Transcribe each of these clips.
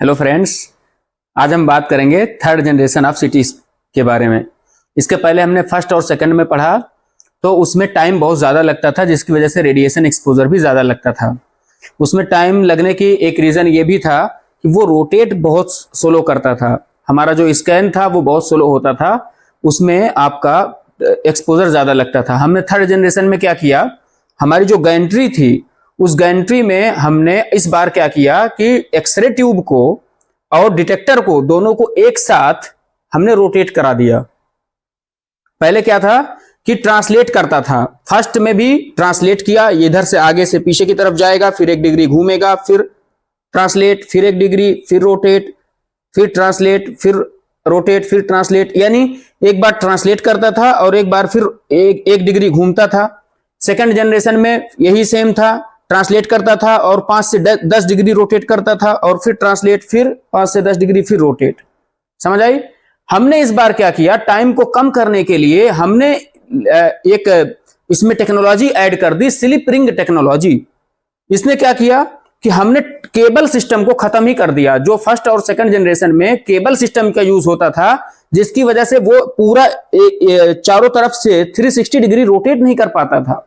Hello friends, आज हम बात करेंगे थर्ड जनरेशन ऑफ सिटीज के बारे में। इसके पहले हमने फर्स्ट और सेकंड में पढ़ा तो उसमें टाइम बहुत ज़्यादा लगता था, जिसकी वजह से रेडिएशन एक्सपोजर भी ज़्यादा लगता था। उसमें टाइम लगने की एक रीज़न ये भी था कि वो रोटेट बहुत स्लो करता था। हमारा जो स्कैन था वो बहुत स्लो होता था, उसमें आपका एक्सपोजर ज़्यादा लगता था। हमने थर्ड जनरेशन में क्या किया, हमारी जो गैंट्री थी उस गैंट्री में हमने इस बार क्या किया कि एक्सरे ट्यूब को और डिटेक्टर को दोनों को एक साथ हमने रोटेट करा दिया। पहले क्या था कि ट्रांसलेट करता था, फर्स्ट में भी ट्रांसलेट किया, इधर से आगे से पीछे की तरफ जाएगा, फिर 1 डिग्री घूमेगा, फिर ट्रांसलेट, फिर 1 डिग्री, फिर रोटेट, फिर ट्रांसलेट, फिर रोटेट, फिर ट्रांसलेट, यानी एक बार ट्रांसलेट करता था और एक बार फिर एक डिग्री घूमता था। सेकंड जनरेशन में यही सेम था, ट्रांसलेट करता था और 5 से 10 डिग्री रोटेट करता था और फिर ट्रांसलेट, फिर 5 से 10 डिग्री, फिर रोटेट। समझ आई? हमने इस बार क्या किया, टाइम को कम करने के लिए हमने एक इसमें टेक्नोलॉजी ऐड कर दी, स्लिप रिंग टेक्नोलॉजी। इसने क्या किया कि हमने केबल सिस्टम को खत्म ही कर दिया। जो फर्स्ट और सेकंड जनरेशन में केबल सिस्टम का यूज होता था, जिसकी वजह से वो पूरा चारों तरफ से 360 डिग्री रोटेट नहीं कर पाता था।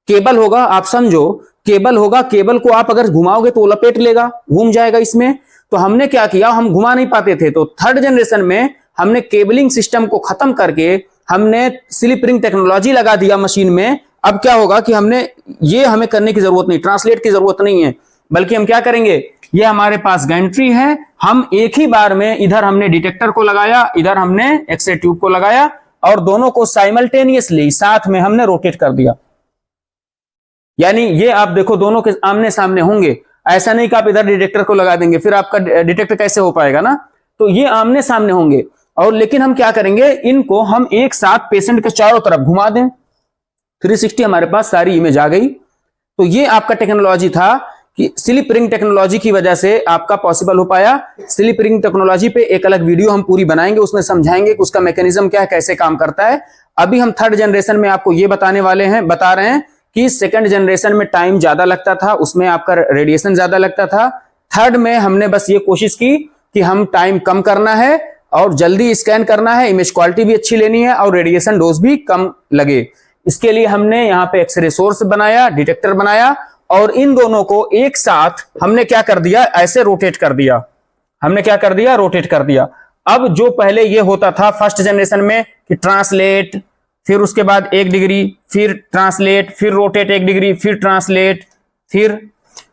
केबल होगा, आप समझो केबल होगा, केबल को आप अगर घुमाओगे तो लपेट लेगा, घूम जाएगा इसमें। तो हमने क्या किया, हम घुमा नहीं पाते थे, तो थर्ड जनरेशन में हमने केबलिंग सिस्टम को खत्म करके हमने स्लिप रिंग टेक्नोलॉजी लगा दिया मशीन में। अब क्या होगा कि हमें करने की जरूरत नहीं, ट्रांसलेट की जरूरत नहीं है, बल्कि हम क्या करेंगे, ये हमारे पास गैंट्री है, हम एक ही बार में इधर हमने डिटेक्टर को लगाया, इधर हमने एक्सरे ट्यूब को लगाया और दोनों को साइमल्टेनियसली साथ में हमने रोटेट कर दिया। यानी ये आप देखो दोनों के आमने सामने होंगे, ऐसा नहीं कि आप इधर डिटेक्टर को लगा देंगे, फिर आपका डिटेक्टर कैसे हो पाएगा ना। तो ये आमने सामने होंगे और लेकिन हम क्या करेंगे, इनको हम एक साथ पेशेंट के चारों तरफ घुमा दें, 360 हमारे पास सारी इमेज आ गई। तो ये आपका टेक्नोलॉजी था कि स्लिप रिंग टेक्नोलॉजी की वजह से आपका पॉसिबल हो पाया। स्लिप रिंग टेक्नोलॉजी पे एक अलग वीडियो हम पूरी बनाएंगे, उसमें समझाएंगे कि उसका मैकेनिज्म क्या है, कैसे काम करता है। अभी हम थर्ड जनरेशन में आपको ये बता रहे हैं कि सेकंड जनरेशन में टाइम ज्यादा लगता था, उसमें आपका रेडिएशन ज्यादा लगता था। थर्ड में हमने बस ये कोशिश की कि हम टाइम कम करना है और जल्दी स्कैन करना है, इमेज क्वालिटी भी अच्छी लेनी है और रेडिएशन डोज भी कम लगे। इसके लिए हमने यहाँ पे एक्सरे सोर्स बनाया, डिटेक्टर बनाया और इन दोनों को एक साथ हमने क्या कर दिया, ऐसे रोटेट कर दिया। हमने क्या कर दिया, रोटेट कर दिया। अब जो पहले ये होता था फर्स्ट जनरेशन में कि ट्रांसलेट, फिर उसके बाद 1 डिग्री, फिर ट्रांसलेट, फिर रोटेट 1 डिग्री, फिर ट्रांसलेट, फिर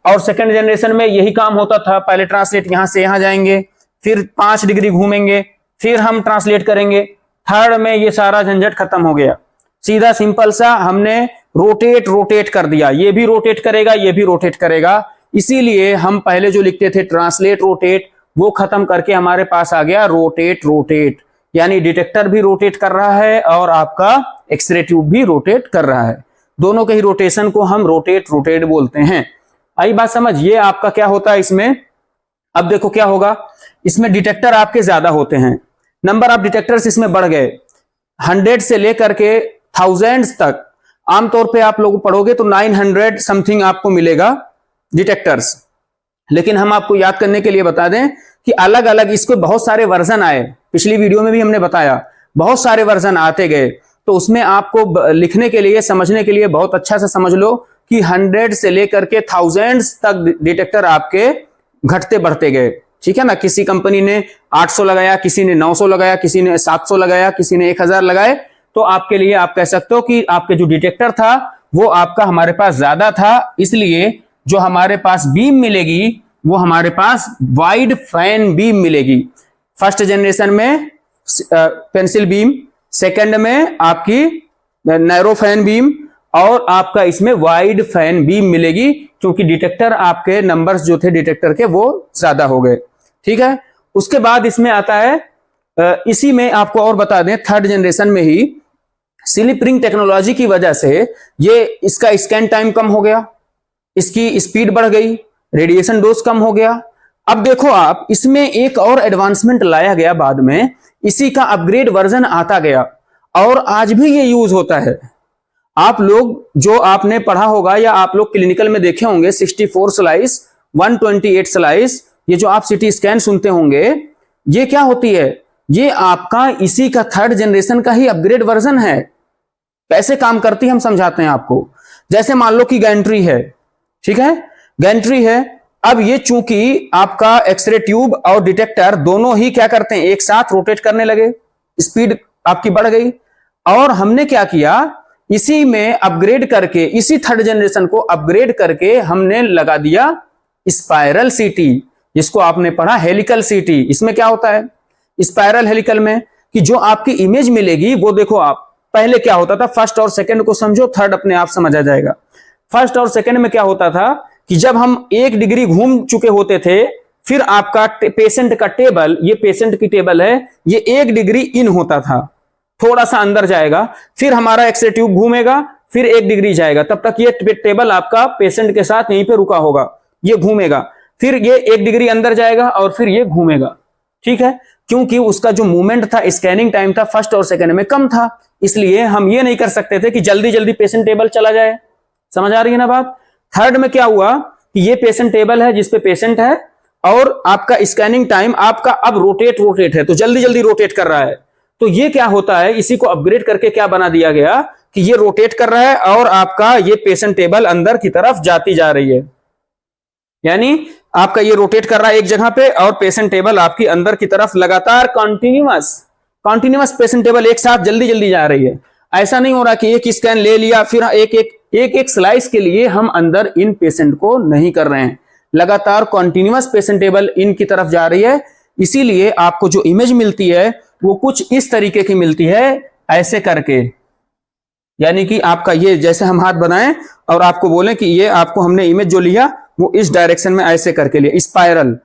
और सेकंड जनरेशन में यही काम होता था, पहले ट्रांसलेट यहां से यहां जाएंगे, फिर 5 डिग्री घूमेंगे, फिर हम ट्रांसलेट करेंगे। थर्ड में ये सारा झंझट खत्म हो गया, सीधा सिंपल सा हमने रोटेट कर दिया। ये भी रोटेट करेगा, ये भी रोटेट करेगा। इसीलिए हम पहले जो लिखते थे ट्रांसलेट रोटेट, वो खत्म करके हमारे पास आ गया रोटेट, यानी डिटेक्टर भी रोटेट कर रहा है और आपका एक्सरे ट्यूब भी रोटेट कर रहा है। दोनों के ही रोटेशन को हम रोटेट बोलते हैं। आई बात समझ? ये आपका क्या होता है इसमें, अब देखो क्या होगा, इसमें डिटेक्टर आपके ज्यादा होते हैं, नंबर ऑफ डिटेक्टर्स इसमें बढ़ गए, 100 से लेकर के थाउजेंड्स तक। आमतौर पे आप लोग पढ़ोगे तो 900 समथिंग आपको मिलेगा डिटेक्टर्स। लेकिन हम आपको याद करने के लिए बता दें कि अलग अलग इसको बहुत सारे वर्जन आए, पिछली वीडियो में भी हमने बताया, बहुत सारे वर्जन आते गए। तो उसमें आपको लिखने के लिए, समझने के लिए बहुत अच्छा से समझ लो कि 100 से लेकर के थाउजेंड्स तक डिटेक्टर आपके घटते बढ़ते गए। ठीक है ना, किसी कंपनी ने 800 लगाया, किसी ने 900 लगाया, किसी ने 700 लगाया, किसी ने 1000 लगाए। तो आपके लिए आप कह सकते हो कि आपके जो डिटेक्टर था वो आपका हमारे पास ज्यादा था, इसलिए जो हमारे पास बीम मिलेगी वो हमारे पास वाइड फैन बीम मिलेगी। फर्स्ट जनरेशन में पेंसिल बीम, सेकंड में आपकी नैरो फैन बीम और आपका इसमें वाइड फैन बीम मिलेगी, क्योंकि डिटेक्टर आपके नंबर्स जो थे डिटेक्टर के वो ज्यादा हो गए। ठीक है, उसके बाद इसमें आता है, इसी में आपको और बता दें, थर्ड जनरेशन में ही स्लिप रिंग टेक्नोलॉजी की वजह से ये इसका स्कैन टाइम कम हो गया, इसकी स्पीड बढ़ गई, रेडिएशन डोज कम हो गया। अब देखो आप, इसमें एक और एडवांसमेंट लाया गया बाद में, इसी का अपग्रेड वर्जन आता गया और आज भी ये यूज होता है। आप लोग जो आपने पढ़ा होगा या आप लोग क्लिनिकल में देखे होंगे 64 स्लाइस, 128 स्लाइस, ये जो आप सिटी स्कैन सुनते होंगे, ये क्या होती है, ये आपका इसी का थर्ड जनरेशन का ही अपग्रेड वर्जन है। कैसे काम करती है हम समझाते हैं आपको। जैसे मान लो कि गैंट्री है, ठीक है, गैंट्री है। अब ये चूंकि आपका एक्सरे ट्यूब और डिटेक्टर दोनों ही क्या करते हैं, एक साथ रोटेट करने लगे, स्पीड आपकी बढ़ गई, और हमने क्या किया, इसी में अपग्रेड करके, इसी थर्ड जनरेशन को अपग्रेड करके हमने लगा दिया स्पाइरल सीटी, जिसको आपने पढ़ा हेलिकल सीटी। इसमें क्या होता है स्पाइरल हेलिकल में, कि जो आपकी इमेज मिलेगी वो देखो, आप पहले क्या होता था, फर्स्ट और सेकंड को समझो, थर्ड अपने आप समझ आ जाएगा। फर्स्ट और सेकंड में क्या होता था कि जब हम 1 डिग्री घूम चुके होते थे, फिर आपका पेशेंट का टेबल, ये पेशेंट की टेबल है, ये 1 डिग्री इन होता था, थोड़ा सा अंदर जाएगा, फिर हमारा एक्सरे ट्यूब घूमेगा, फिर 1 डिग्री जाएगा, तब तक ये टेबल आपका पेशेंट के साथ यहीं पे रुका होगा, ये घूमेगा, फिर ये 1 डिग्री अंदर जाएगा और फिर ये घूमेगा, ठीक है। क्योंकि उसका जो मूवमेंट था, स्कैनिंग टाइम था, फर्स्ट और सेकंड में कम था, इसलिए हम ये नहीं कर सकते थे कि जल्दी जल्दी पेशेंट टेबल चला जाए। समझ आ रही है ना बात। थर्ड में क्या हुआ कि ये पेशेंट टेबल है जिसपे पेशेंट है, और आपका स्कैनिंग टाइम आपका अब रोटेट है, तो जल्दी जल्दी रोटेट कर रहा है। तो ये क्या होता है, इसी को अपग्रेड करके क्या बना दिया गया कि ये रोटेट कर रहा है और आपका ये पेशेंट टेबल अंदर की तरफ जाती जा रही है, यानी आपका ये रोटेट कर रहा है एक जगह पे, और पेशेंट टेबल आपकी अंदर की तरफ लगातार कॉन्टिन्यूअस पेशेंट टेबल एक साथ जल्दी जल्दी जा रही है। ऐसा नहीं हो रहा कि एक स्कैन ले लिया फिर एक स्लाइस के लिए हम अंदर इन पेशेंट को नहीं कर रहे हैं, लगातार कॉन्टिन्यूअस पेशेंट टेबल इन की तरफ जा रही है। इसीलिए आपको जो इमेज मिलती है वो कुछ इस तरीके की मिलती है, ऐसे करके, यानी कि आपका ये जैसे हम हाथ बनाएं और आपको बोलें कि ये आपको हमने इमेज जो लिया वो इस डायरेक्शन में ऐसे करके लिया, स्पाइरल।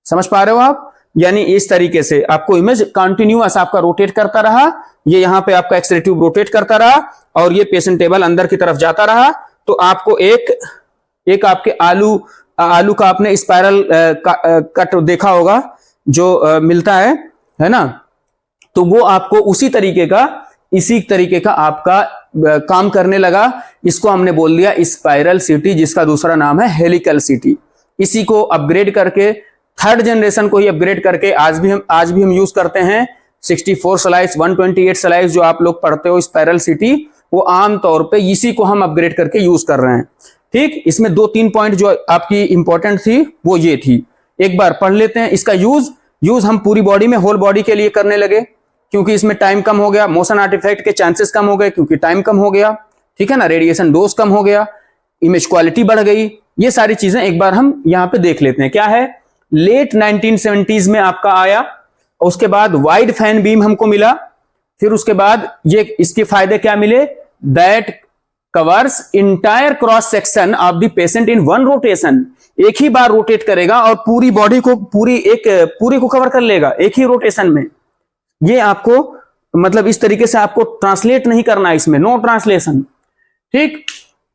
समझ पा रहे हो आप, यानी इस तरीके से आपको इमेज कंटिन्यूअस आपका रोटेट करता रहा, ये यहां पे आपका एक्सरे ट्यूब रोटेट करता रहा और ये पेशेंट टेबल अंदर की तरफ जाता रहा। तो आपको एक आपके आलू का आपने स्पाइरल कट देखा होगा जो मिलता है ना, तो वो आपको इसी तरीके का आपका काम करने लगा। इसको हमने बोल दिया स्पाइरल सीटी, जिसका दूसरा नाम है हेलिकल सीटी। इसी को अपग्रेड करके, थर्ड जनरेशन को ही अपग्रेड करके आज भी हम यूज करते हैं। 64 स्लाइस 128 स्लाइस जो आप लोग पढ़ते हो स्पाइरल सीटी, वो आम तौर पे इसी को हम अपग्रेड करके यूज कर रहे हैं। ठीक, इसमें 2-3 पॉइंट जो आपकी इंपॉर्टेंट थी वो ये थी, एक बार पढ़ लेते हैं। इसका यूज हम पूरी बॉडी में, होल बॉडी के लिए करने लगे, क्योंकि इसमें टाइम कम हो गया, मोशन आर्टिफैक्ट के चांसेस कम हो गए क्योंकि टाइम कम हो गया, ठीक है ना, रेडिएशन डोज कम हो गया, इमेज क्वालिटी बढ़ गई। ये सारी चीजें एक बार हम यहां पे देख लेते हैं। क्या है, लेट 1970s में आपका आया, उसके बाद वाइड फैन बीम हमको मिला, फिर उसके बाद ये इसके फायदे क्या मिले, that covers entire cross section of the patient in one rotation, एक ही बार रोटेट करेगा और पूरी बॉडी को पूरी को कवर कर लेगा एक ही रोटेशन में। ये आपको मतलब इस तरीके से आपको ट्रांसलेट नहीं करना है, इसमें नो ट्रांसलेशन। ठीक,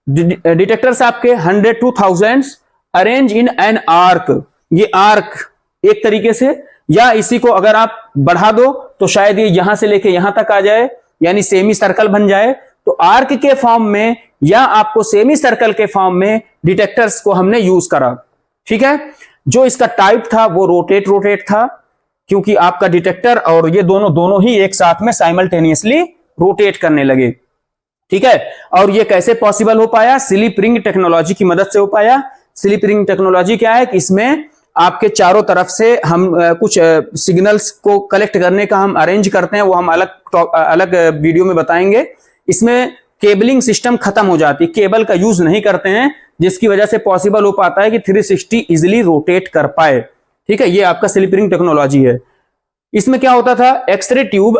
डिटेक्टर्स आपके 100 to 1000 arrange in an arc, ये आर्क एक तरीके से, या इसी को अगर आप बढ़ा दो तो शायद ये यहां से लेके यहां तक आ जाए, यानी सेमी सर्कल बन जाए। तो आर्क के फॉर्म में या आपको सेमी सर्कल के फॉर्म में डिटेक्टर्स को हमने यूज करा। ठीक है, जो इसका टाइप था वो रोटेट था, क्योंकि आपका डिटेक्टर और ये दोनों ही एक साथ में साइमल्टेनियसली रोटेट करने लगे। ठीक है, और ये कैसे पॉसिबल हो पाया, स्लिप रिंग टेक्नोलॉजी की मदद से हो पाया। स्लिप रिंग टेक्नोलॉजी क्या है कि इसमें आपके चारों तरफ से हम कुछ सिग्नल्स को कलेक्ट करने का हम अरेंज करते हैं, वो हम अलग वीडियो में बताएंगे। इसमें केबलिंग सिस्टम खत्म हो जाती है, केबल का यूज नहीं करते हैं, जिसकी वजह से पॉसिबल हो पाता है कि 360 इजिली रोटेट कर पाए। ठीक है, ये आपका स्लिप रिंग टेक्नोलॉजी है। इसमें क्या होता था, X-ray tube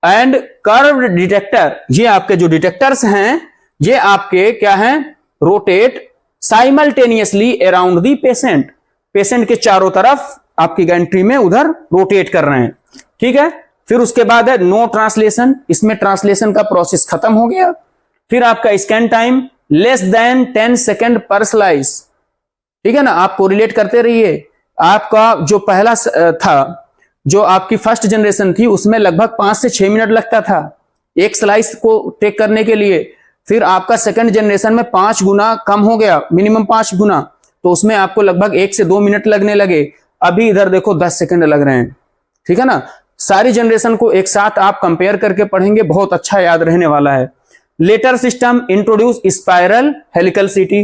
and curved detector, ये आपके जो डिटेक्टर्स हैं ये आपके क्या हैं, rotate simultaneously around the patient के चारों तरफ आपकी गैंट्री में उधर रोटेट कर रहे हैं। ठीक है, फिर उसके बाद है नो ट्रांसलेशन, इसमें ट्रांसलेशन का प्रोसेस खत्म हो गया। फिर आपका scan time less than 10 second पर स्लाइस। ठीक है ना, आप कोरिलेट करते रहिए। आपका जो पहला था, जो आपकी फर्स्ट जनरेशन थी, उसमें लगभग 5 से 6 मिनट लगता था एक स्लाइस को टेक करने के लिए। फिर आपका सेकंड जनरेशन में 5 गुना कम हो गया, मिनिमम 5 गुना। तो उसमें आपको लगभग 1 से 2 मिनट लगने लगे, अभी इधर देखो 10 सेकंड लग रहे हैं। ठीक है ना, सारी जनरेशन को एक साथ आप कंपेयर करके पढ़ेंगे, बहुत अच्छा याद रहने वाला है। Letter system introduce spiral helical CT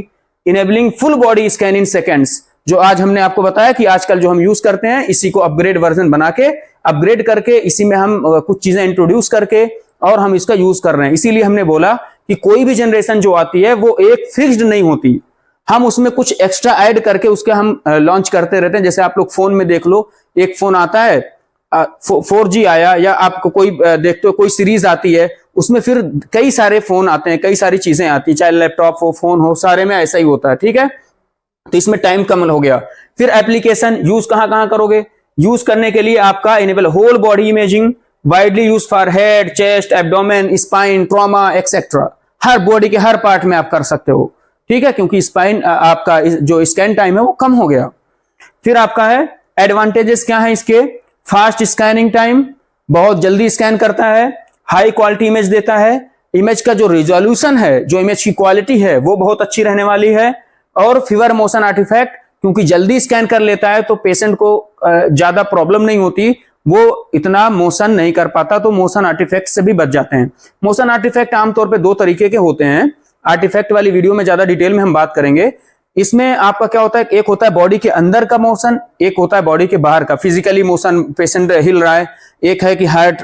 enabling full body scan in seconds, जो आज हमने आपको बताया कि आजकल जो हम यूज करते हैं, इसी को अपग्रेड वर्जन बना के, अपग्रेड करके इसी में हम कुछ चीजें इंट्रोड्यूस करके और हम इसका यूज कर रहे हैं। इसीलिए हमने बोला कि कोई भी जनरेशन जो आती है वो एक फिक्स्ड नहीं होती, हम उसमें कुछ एक्स्ट्रा ऐड करके उसके हम लॉन्च करते रहते हैं। जैसे आप लोग फोन में देख लो, एक फोन आता है 4G आया, या आपको कोई देखते हो कोई सीरीज आती है, उसमें फिर कई सारे फोन आते हैं, कई सारी चीजें आती है, चाहे लैपटॉप हो, फोन हो, सारे में ऐसा ही होता है। ठीक है, तो इसमें टाइम कम हो गया। फिर एप्लीकेशन यूज कहां करोगे, यूज करने के लिए आपका enable whole body imaging widely use for head, chest, abdomen, spine, trauma etcetera, हर बॉडी के हर पार्ट में आप कर सकते हो। ठीक है, क्योंकि स्पाइन आपका जो स्कैन टाइम है वो कम हो गया। फिर आपका है एडवांटेजेस क्या है इसके, फास्ट स्कैनिंग टाइम, बहुत जल्दी स्कैन करता है, हाई क्वालिटी इमेज देता है, इमेज का जो रिजोल्यूशन है, जो इमेज की क्वालिटी है वो बहुत अच्छी रहने वाली है, और फीवर मोशन आर्टिफैक्ट, क्योंकि जल्दी स्कैन कर लेता है तो पेशेंट को ज्यादा प्रॉब्लम नहीं होती, वो इतना मोशन नहीं कर पाता, तो मोशन आर्टिफैक्ट से भी बच जाते हैं। मोशन आर्टिफैक्ट आमतौर पे 2 तरीके के होते हैं, आर्टिफैक्ट वाली वीडियो में ज्यादा डिटेल में हम बात करेंगे। इसमें आपका क्या होता है, एक होता है बॉडी के अंदर का मोशन, एक होता है बॉडी के बाहर का, फिजिकली मोशन, पेशेंट हिल रहा है, एक है कि हार्ट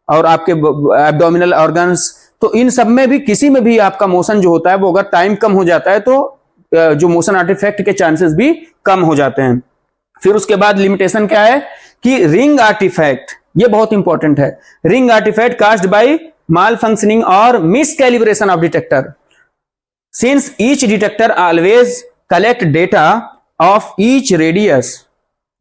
और आपके एब्डोमिनल ऑर्गन्स, तो इन सब में भी किसी में भी आपका मोशन जो होता है वो अगर टाइम कम हो जाता है तो जो मोशन आर्टिफैक्ट के चांसेस भी कम हो जाते हैं। फिर उसके बाद लिमिटेशन क्या है कि रिंग आर्टिफैक्ट, ये बहुत इंपॉर्टेंट है, ring artifact caused by malfunctioning और miscalibration of detector, since each detector always collect data of each radius.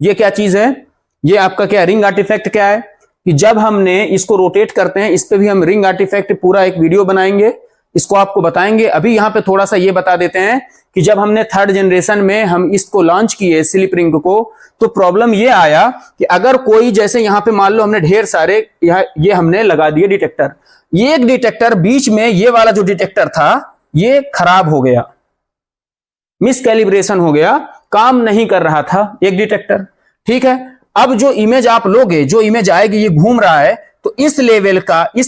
ये क्या चीज है, ये आपका क्या रिंग आर्टिफैक्ट क्या है कि जब हमने इसको रोटेट करते हैं, इस पे भी हम रिंग आर्टिफैक्ट पूरा एक वीडियो बनाएंगे, इसको आपको बताएंगे। अभी यहां पे थोड़ा सा ये बता देते हैं कि जब हमने 3rd जनरेशन में हम इसको लॉन्च किए स्लिप रिंग को, तो प्रॉब्लम ये आया कि अगर कोई, जैसे यहां पे मान लो हमने ढेर सारे ये हमने लगा दिए डिटेक्टर, ये एक डिटेक्टर बीच में ये वाला जो डिटेक्टर था ये खराब हो गया, मिसकैलिब्रेशन हो गया, काम नहीं कर रहा था एक डिटेक्टर। ठीक है, अब जो इमेज आप लोगे, जो इमेज आएगी, ये घूम रहा है, तो इस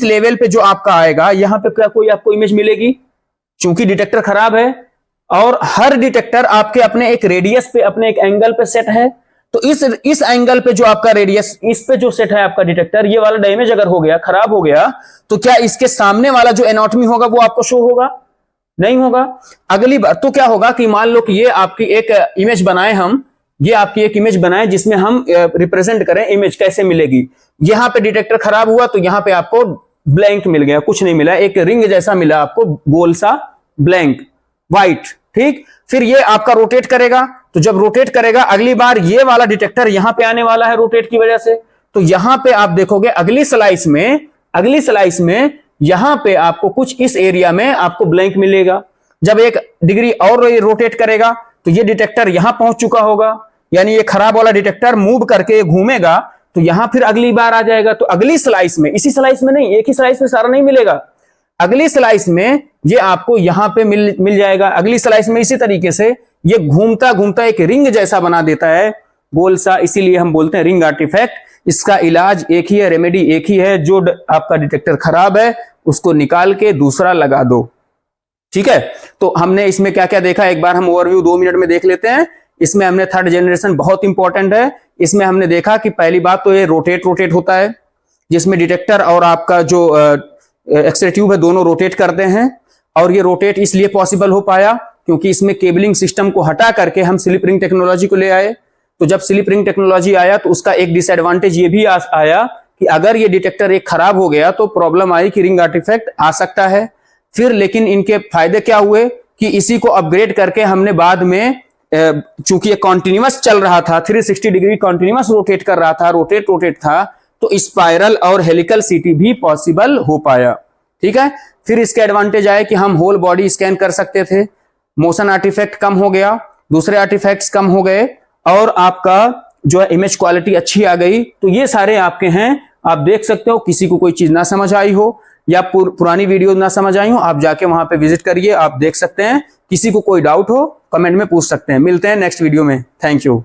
लेवल पे जो आपका आएगा, यहां पे क्या कोई आपको इमेज मिलेगी, चूंकि डिटेक्टर खराब है और हर डिटेक्टर आपके अपने एक रेडियस पे, अपने एक एंगल पे सेट है, तो इस एंगल पे जो आपका रेडियस, इस पे जो सेट है आपका डिटेक्टर, ये वाला डैमेज अगर हो गया, खराब हो गया, तो क्या इसके सामने वाला जो एनाटॉमी होगा वो आपको शो होगा, नहीं होगा। अगली बार तो क्या होगा कि मान लो कि ये आपकी एक इमेज बनाए, हम ये आपकी एक इमेज बनाए जिसमें हम रिप्रेजेंट करें इमेज कैसे मिलेगी, यहां पे डिटेक्टर खराब हुआ तो यहां पे आपको ब्लैंक मिल गया, कुछ नहीं मिला, एक रिंग जैसा मिला आपको, गोल सा ब्लैंक व्हाइट। ठीक, फिर ये आपका रोटेट करेगा, तो जब रोटेट करेगा अगली बार ये वाला डिटेक्टर यहां पे आने वाला है रोटेट की वजह से, तो यहां पे आप देखोगे अगली स्लाइस में यहां पे आपको कुछ इस एरिया में आपको ब्लैंक मिलेगा। जब 1 डिग्री और रोटेट करेगा तो ये डिटेक्टर यहां पहुंच चुका होगा, यानी ये खराब वाला डिटेक्टर मूव करके घूमेगा, तो यहां फिर अगली बार आ जाएगा, तो अगली स्लाइस में, इसी स्लाइस में नहीं, एक ही स्लाइस में सारा नहीं मिलेगा, अगली स्लाइस में ये आपको यहां पे मिल जाएगा, अगली स्लाइस में इसी तरीके से ये घूमता घूमता एक रिंग जैसा बना देता है, गोल सा, इसीलिए हम बोलते हैं रिंग आर्टिफैक्ट। इसका इलाज एक ही है, रेमेडी एक ही है, जो आपका डिटेक्टर खराब है उसको निकाल के दूसरा लगा दो। ठीक है, तो हमने इसमें क्या क्या देखा, एक बार हम ओवरव्यू 2 मिनट में देख लेते हैं। इसमें हमने 3rd जनरेशन बहुत इंपॉर्टेंट है, इसमें हमने देखा कि पहली बात तो ये रोटेट होता है, जिसमें डिटेक्टर और आपका जो एक्स-रे ट्यूब है दोनों रोटेट करते हैं, और ये रोटेट इसलिए पॉसिबल हो पाया क्योंकि इसमें केबलिंग सिस्टम को हटा करके हम स्लिप रिंग टेक्नोलॉजी को ले आए। तो जब स्लिप रिंग टेक्नोलॉजी आया तो उसका एक डिसएडवांटेज ये भी आया कि अगर ये डिटेक्टर एक खराब हो गया तो प्रॉब्लम आई कि रिंग आर्टिफैक्ट आ सकता है। फिर लेकिन इनके फायदे क्या हुए कि इसी को अपग्रेड करके हमने बाद में, चूंकि ये कॉन्टिन्यूअस चल रहा था, 360 डिग्री कॉन्टिन्यूअस रोटेट कर रहा था, रोटेट था, तो स्पाइरल और हेलिकल सीटी भी पॉसिबल हो पाया। ठीक है, फिर इसके एडवांटेज आए कि हम होल बॉडी स्कैन कर सकते थे, मोशन आर्टिफैक्ट कम हो गया, दूसरे आर्टिफैक्ट्स कम हो गए, और आपका जो है इमेज क्वालिटी अच्छी आ गई। तो ये सारे आपके हैं, आप देख सकते हो, किसी को कोई चीज ना समझ आई हो या पुरानी वीडियो ना समझ आई हो, आप जाके वहां पे विजिट करिए, आप देख सकते हैं। किसी को कोई डाउट हो कमेंट में पूछ सकते हैं। मिलते हैं नेक्स्ट वीडियो में। Thank you.